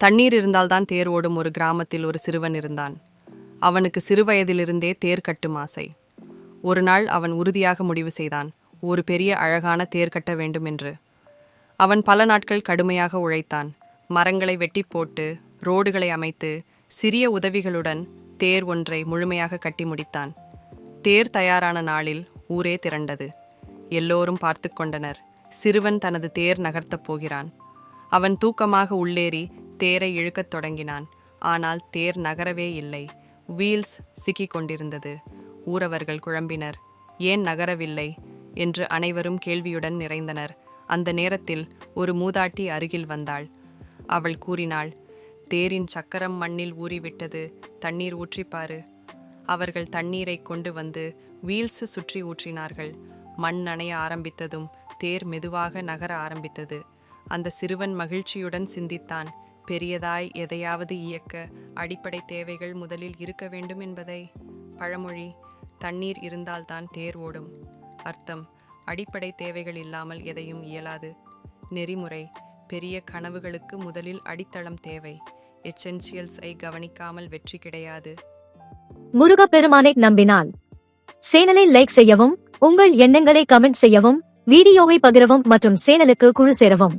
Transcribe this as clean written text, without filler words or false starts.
தண்ணீர் இருந்தால்தான் தேர் ஓடும் ஒரு கிராமத்தில் ஒரு சிறுவன் இருந்தான். அவனுக்கு சிறுவயதிலிருந்தே தேர் கட்டும் ஆசை. ஒரு நாள் அவன் உறுதியாக முடிவு செய்தான், ஒரு பெரிய அழகான தேர் கட்ட வேண்டும் என்று. அவன் பல நாட்கள் கடுமையாக உழைத்தான். மரங்களை வெட்டி போட்டு, ரோடுகளை அமைத்து, சிறிய உதவிகளுடன் தேர் ஒன்றை முழுமையாக கட்டி முடித்தான். தேர் தயாரான நாளில் ஊரே திரண்டது. எல்லோரும் பார்த்து கொண்டனர். சிறுவன் தனது தேர் நகர்த்தப் போகிறான். அவன் தூக்கமாக உள்ளேறி தேரை இழுக்கத் தொடங்கினான். ஆனால் தேர் நகரவே இல்லை. வீல்ஸ் சிக்கிக் கொண்டிருந்தது. ஊரவர்கள் குழம்பினர். ஏன் நகரவில்லை என்று அனைவரும் கேள்வியுடன் நிறைந்தனர். அந்த நேரத்தில் ஒரு மூதாட்டி அருகில் வந்தாள். அவள் கூறினாள், தேரின் சக்கரம் மண்ணில் ஊறிவிட்டது, தண்ணீர் ஊற்றிப்பாரு. அவர்கள் தண்ணீரை கொண்டு வந்து வீல்ஸ் சுற்றி ஊற்றினார்கள். மண் நனைய ஆரம்பித்ததும் தேர் மெதுவாக நகர ஆரம்பித்தது. அந்த சிறுவன் மகிழ்ச்சியுடன் சிந்தித்தான், பெரியதாய் எதையாவது இயக்க அடிப்படை தேவைகள் முதலில் இருக்க வேண்டும் என்பதை. பழமொழி, தண்ணீர் இருந்தால்தான் தேர் ஓடும். அர்த்தம், அடிப்படை தேவைகள் இல்லாமல் எதையும் இயலாது. நெறிமுறை, பெரிய கனவுகளுக்கு முதலில் அடித்தளம் தேவை. எசென்சியல்ஸை கவனிக்காமல் வெற்றி கிடையாது. முருகப்பெருமானை நம்பினால் சேனலை லைக் செய்யவும், உங்கள் எண்ணங்களை கமெண்ட் செய்யவும், வீடியோவை பகிரவும் மற்றும் சேனலுக்கு குழு சேரவும்.